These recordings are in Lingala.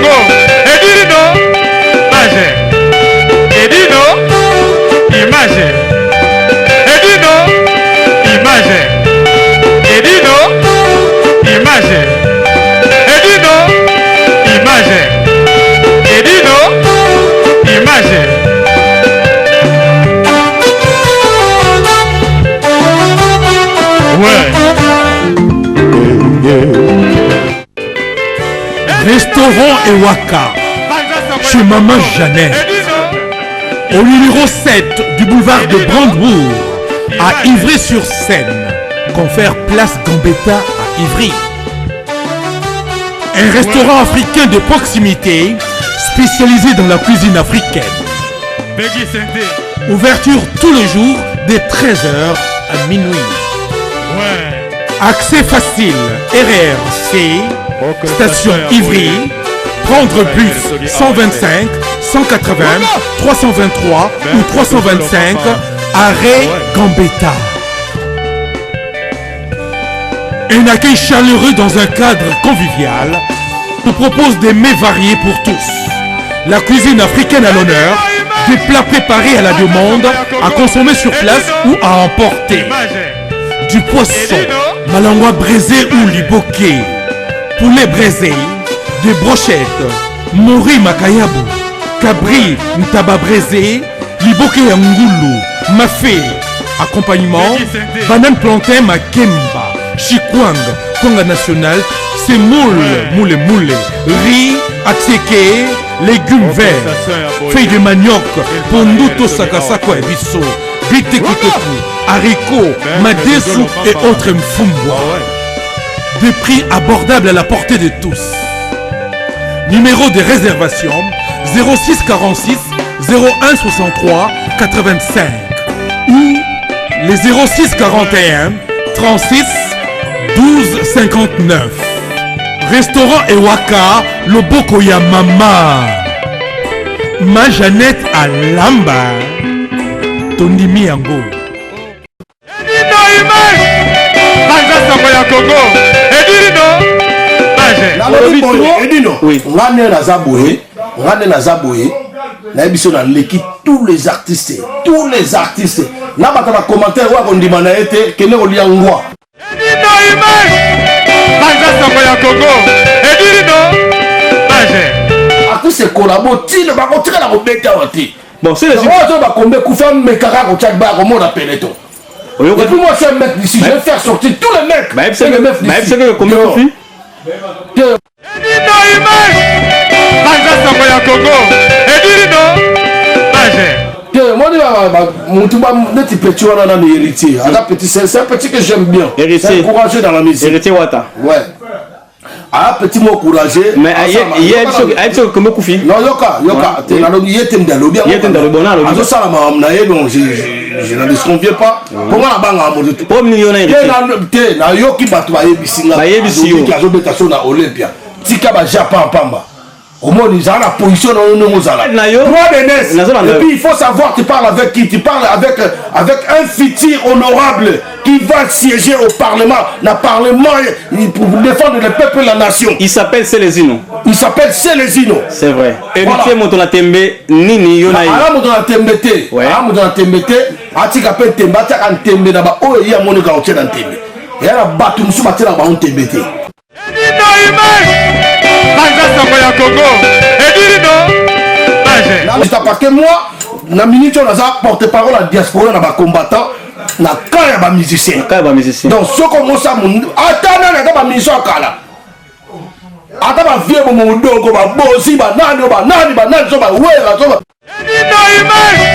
Congo. Edino, image. Edino, image. Edino, image. Edino, image. Edino, image. Edino, image. Ouais. Restaurant Ewaka, chez Maman Jeannette, au numéro 7 du boulevard de Brandebourg, à Ivry-sur-Seine, confère Place Gambetta à Ivry. Un restaurant africain de proximité, spécialisé dans la cuisine africaine. Ouverture tous les jours dès 13h à minuit. Accès facile, RRC, station Ivry, prendre bus 125, 180, 323 ou 325, arrêt Gambetta. Un accueil chaleureux dans un cadre convivial nous propose des mets variés pour tous. La cuisine africaine à l'honneur, des plats préparés à la demande, à consommer sur place ou à emporter. Du poisson, malangwa braisé ou liboké, poulet braisé, des brochettes, mori makayabu, cabri ntaba braisé, liboké ngoulou, mafé, accompagnement, banane plantain makemba, chikwang, konga national, semoule, moule, riz, atseke, légumes verts, feuilles de manioc, ponduto sakasako et bisso, bitekiteku, haricots, madesu et autres mfumbwa. Des prix abordables à la portée de tous. Numéro de réservation 06 46 01 63 85 ou les 06 41 36 12 59. Restaurant Ewaka, Loboko ya Mama. Ma Jeannette à Lamba. Tondimi Yango. Edino, ngane na zaboué, na biso na leki tous les artistes, na bata commentaire wa kondima na été kene olia ngwa. Edino image, banza soko ya Congo. Edino, image. Artiste collabo ti le ba kotika na kobeta wati. Bon, c'est les autres ba kombe kufa mekaka ko tchak ba ko mona peleton. Et puis moi c'est un mec d'ici, je vais faire sortir tous les mecs. Mais c'est que combien de filles? Edino image, banza soko ya Congo. Edino, image. Moi mon tout petit petit on a des héritiers. C'est un petit que j'aime bien. C'est courageux dans la musique. Héritier Wata. Ouais. Ah petit mot courageux. Mais il y a comme Koufi. Non yoka. T'es dans le yétem dans le bien. Yétem dans le bon alors. Ah ça la m'a donc je ne disconviens pas. Comment la banque a mangé tout. Pas millionnaire. T'es na yoki batwa yebisinga. Yebisio. Qui a joué bétation na Olympia. Tika ba Japon pamba. Au moins, ils ont la position dans le monde. Et puis, il faut savoir, tu parles avec qui? Tu parles avec un futur honorable qui va siéger au Parlement, pour défendre le peuple et la nation. Il s'appelle Célésino. C'est vrai. Héritier Montona Tembe, Nini Yonaï. Ah, Montona Tembe. Ouais. Ah, Montona Tembe. Ah, tu appelles Tembe. Tu as un Tembe là-bas. Oh, il y a mon gars qui est dans Tembe. Il y a un bateau qui est dans Tembe. C'est parce que moi, na minute on a porte-parole à la diaspora, na combattant, na quand ba musicien. Donc ce comme ça attends na ba musicien kala. Attends ba vieux mon dogo ba bosi ba nani so ba wera so ba. Edino image.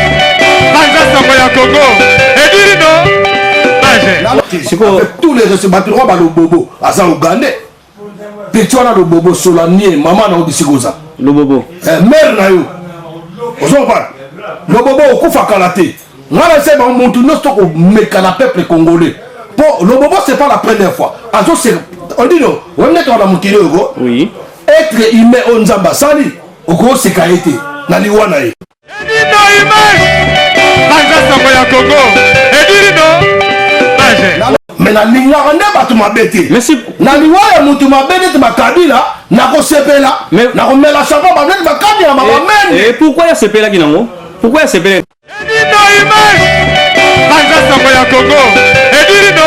Banza soko ya Congo. Edino. C'est quoi tous les recebateurs ba le bobo, asa Ougandais. Petit on a le bobo solanier, maman na odisikoza. Le bobo. Mère na yo. Le bobo okufa kalaté. Moi c'est mon montou no stoko mekana peuple congolais. Pour le bobo c'est pas la première fois. Azo c'est on dit non, on est dans la montée go. Oui. Être humain on zamba sali. Oko c'est kaité. Na liwana e. Edino image. Banza soko ya Congo. Edino. Image. mais na lingaka nde bato mabe te na liwa ya mutu mabe neti bakabila nakosepela nakomela chapeau baneti bakadi ya babamene. Et pourquoi ya sepelaki nango? Pourquoi ya sepelaki? Banza sango ya Congo ediri no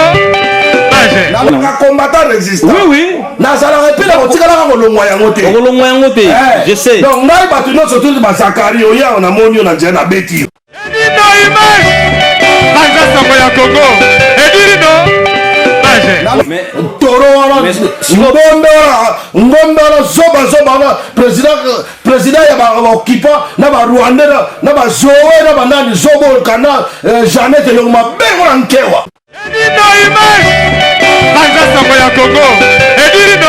combattant résistant. Oui. nazalaka epi na kotikalaka kolongwa yango te. Kolongwa yango te. Je sais. Donc ngai bato nyonso tuti bazakari oya na moni yo na nzela na beti yo. Banza sango ya Congo ediri no toro wana ngombe wana zoba wana président ya baokipa na barwandais na bazoe na banani zobo kana Jeannette elongo mabengo na nkewa. Banza sango ya Congo ediri no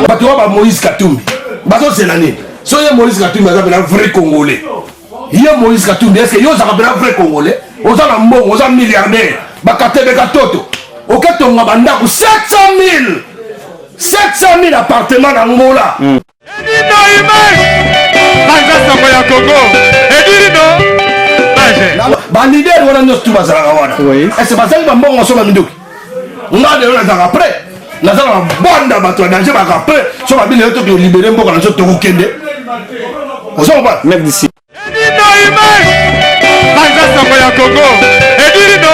bato wa ba Moïse Katumbi bazozela nini so ye Moïse Katumbi aza pena vrai congolais ye Moïse Katumbi est-ce que yo ozaka pena vrai congolais oza na mbongo oza milliardaire bakatebeka toto oketonga bandako 700 000 appartements na Angola. Banza sango ya Congo ediri no balider wana nyonso tu bazalaka wana ese bazali bambongo so bamindoki nga lelo nazalaka prêt nazalaka banda bato ya danger baka prêt so babili yo toki olibere mboka na so tokokende ozokoba mec d'ici. Banza sango ya Congo ediri no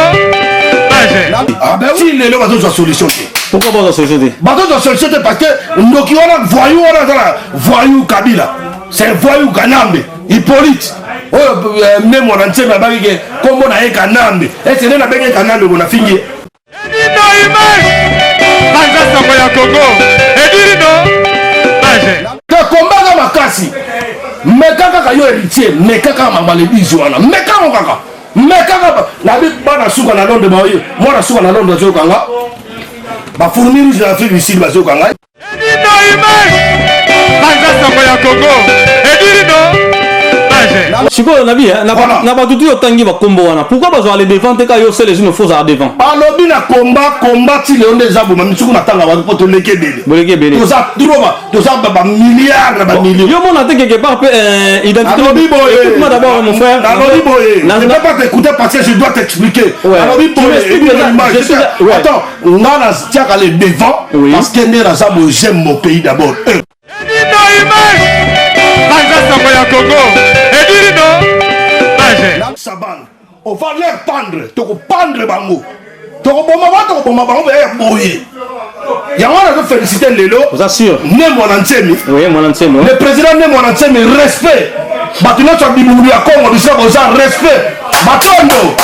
si lelo bazozwa solution te. Pourquoi pas la solution? Bazozwa solution te parce que ndoki wana voyou wana azala voyou Kabila c'est voyou Kanambe Hippolyte oyo mne mwana ntseme abaki ke kombo na ye Kanambe ese nde nabenge Kanambe bona fingi Banza sango ya Congo ediri no te kombanga makasi meka kaka yo héritier meka kaka mabalebizi wana meka ngo kaka meka nabi bana suka na Londres baoye mwana suka na Londres azokanga bafourmi rouge na Afrique du Sud bazokanga Banza sango ya Congo ediri no sikoyo nabi na bato tu otangi bakombo wana pourquoi bazwa les devant te ka yo c'est les une fausse à devant balobi na combat ti leo nde zaboma misuku matanga ba poto leke bele toza droba toza ba milliards na ba millions yo mona te quelque part peut identité écoute-moi d'abord mon frère alobi boye je ne peux pas t'écouter parce que je dois t'expliquer alobi boye attends ngana tiaka les devant parce que nde na zabo j'aime mon pays d'abord Banza sango ya Congo ediri no Saban on va leur pendre toko pendre bango toko boma bango ya boye yango na zo féliciter lelo vous assure ne mwana ntsemi oui mwana ntsemi le président ne mwana ntsemi respect bato nyonso bibulu ya Congo bisika boza respect batondo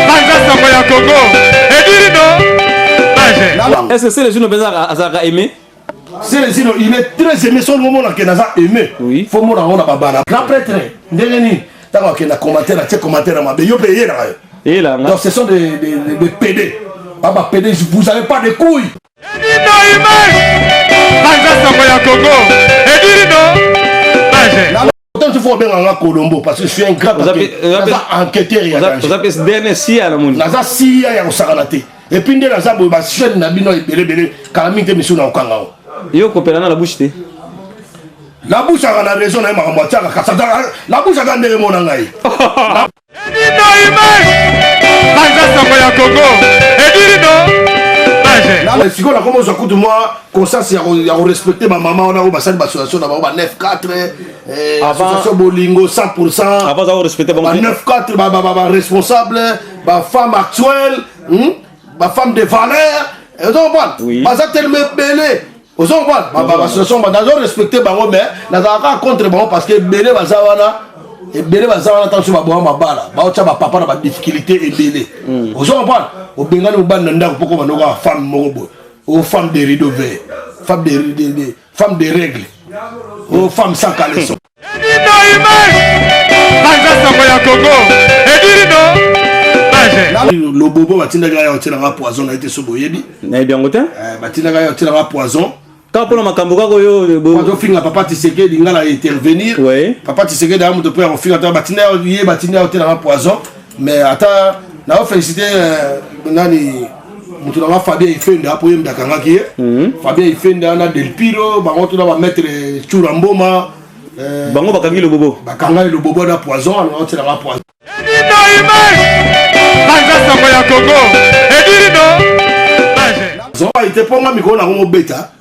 Banza sango ya Congo ediri no est-ce que c'est les une bezaka azaka aimé? C'est les îles, il est très aimé, son moment qui n'a pas aimé. Oui. Faut mon on a babana. Grand prêtre, ndengeni, d'accord, qui n'a commentaire, tu commentaire ma bé, yo payé là. Et là, donc ce sont des PD. Papa PD, vous avez pas de couilles. Banza sango ya Congo ediri no Autant il faut bien en Colombo parce que je suis un grand enquêteur. Vous avez ce dernier si à la monde. Naza si ya osakanate. Et puis ndé naza bo ba chaîne na bino ebele kalami te misu na okanga. Yo kopela na la bouche te. La bouche a la raison na makambo tiaka kasata la bouche a ndenge mona ngai. Banza sango ya Congo ediri no siko na komo zo kutu moi conscience ya respecter ma maman on a ba sali ba association na ba 94 association bolingo 100% avant d'avoir respecté ba 94 ba responsable ba femme actuelle ba femme de valeur et donc bon ba ça tellement belé aux gens ba association ba dans respecter bango mais na za contre bango parce que belé ba za wana et belé ba za wana tant sur ba boa mabala ba ocha ba papa na ba difficulté et belé aux gens bon au bengani au ban ndako poko bandoka femme moko aux femmes de rideaux verts femmes de règles aux femmes sans caleçon Banza sango ya Congo ediri no le bobo batindaka ya otelanga poison na été soboyebi na bien ngote batindaka ya otelanga poison ka pona makambo kako yo bozo finga papa Tshisekedi ngala intervenir papa Tshisekedi amu to pe on finga ta batinda ya otelanga poison mais ata na féliciter nani mutu na Fabien Ifende apo yemda kangaki Fabien Ifende ana Del Piro bango to na ba maître Churamboma bango bakangi le bobo bakanga le bobo na poison on tire la poison Edino Banza Sango ya Congo Edino Zo était pour moi micro na ngo beta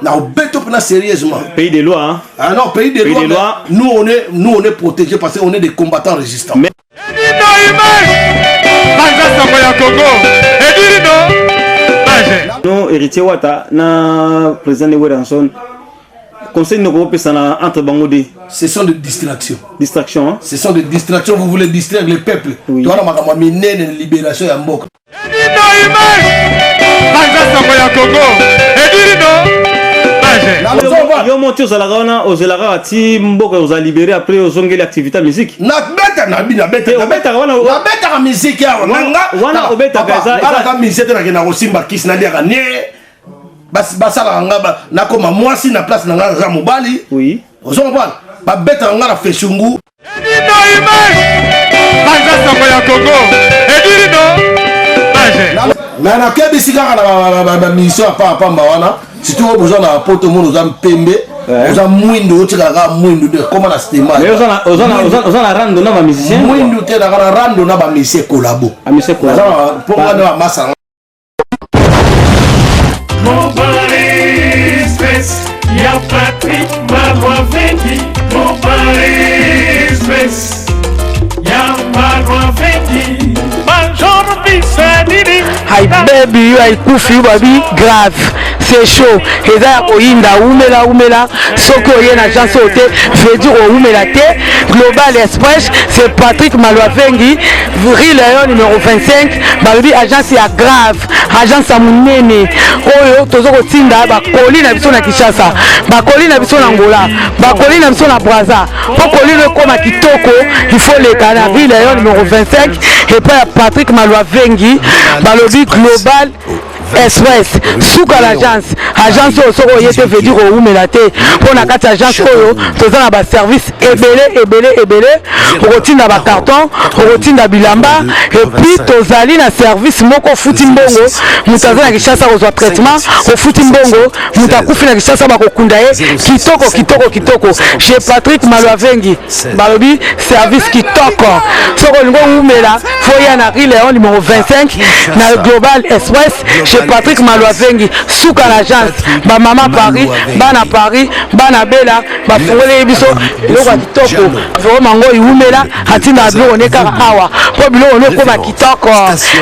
na obeto pena sérieusement pays des lois hein? Ah non pays des lois nous on est protégés parce qu'on est des combattants résistants mais Edino Banza Sango ya Congo Edino non héritier wata na président de Weranson conseil ne peut pas entre bangodi. Ce sont des distractions. Distractions, hein? Ce sont des distractions. Vous voulez distraire le peuple. Oui. Tu as une libération à Mbok. Yo monté aux Alarana, aux Alara, ti Mbok aux a libéré après aux ongles l'activité musique. Na beta na musique ya wana obeta gaza. Ala musique na kena osimba kis na dia ne. Basala ngaba nakoma mwasi na place na ngaba mobali. Oui. Ozomba ba beta ngara feshungu. Banza Sango ya Congo. Edino. Mais na kebisika na mission pa pamba wana. Si tu as besoin d'un pote monde aux pembe, aux mouindo, tu as mouindo de comment la stéma. Mais aux rando na ba musicien. Mouindo te na rando na ba musicien collabo. A musicien collabo. Pour moi na massa. Mon Paris Express, y'a Patrick Marois Vendi. Mon Paris Express, y'a Marois Vendi. Bonjour, Bissadini. Hi baby, you are kufi baby grave. C'est chaud. Et là, Oyinda, Oumela, Soko Oyen, agence Oté, veut dire Oumela T, Global Express, c'est Patrick Malouavengi, Rileon numéro 25, Baby, agence à grave, agence à Mounene, Oyo, Tozoko Tinda, Bakoli na biso na Kinshasa, Bakoli na biso na Angola, Bakoli na biso na Brazza, Bakoli le Koma Kitoko, il faut les canards, Rileon numéro 25, et puis Patrick Malouavengi, Balobi Global Express, Souka l'agence, agence au Soro Yete veut dire au Oumélate, pour la carte agence Oyo, tous dans la service ébélé, routine dans carton, routine dans bilamba, et puis tous allés dans service moko futimbongo, mutaza na kishasa au traitement, au futimbongo, mutakufi na kishasa bako kundaye, kitoko, chez Patrick Malouavengi, balobi service kitoko, Soro ngo Oumela, foya na Rileon numéro 25, na Global Express, Patrick Malouavengi, Souka l'agence, ba maman Paris, bana Paris, bana Bella, ba fongole biso, loko kitoko, vraiment ngo iumela, hatina bilo oneka awa, po bilo oneko ba kitoko,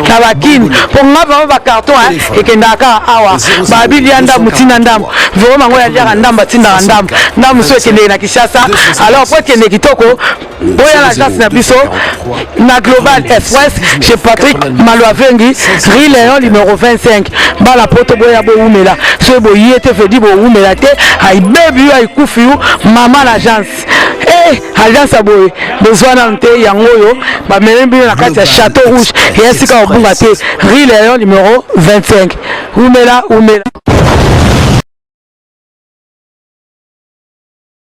na bakini, po ngaba ba carton et kendaka awa, ba bilianda mutina ndam, vraiment ngo ya dia ndamba tinda ndam so kende na Kinshasa, alors po kende kitoko, boya l'agence na biso, na Global Express, chez Patrick Malouavengi, Rileon numéro 25. Bala poto boya bo umela so bo yete fedi bo umela te ay baby ay kufiu mama l'agence agence aboye besoin nte yango yo ba melembi na kati ya Château Rouge et esika obunga te Rileon numéro 25 umela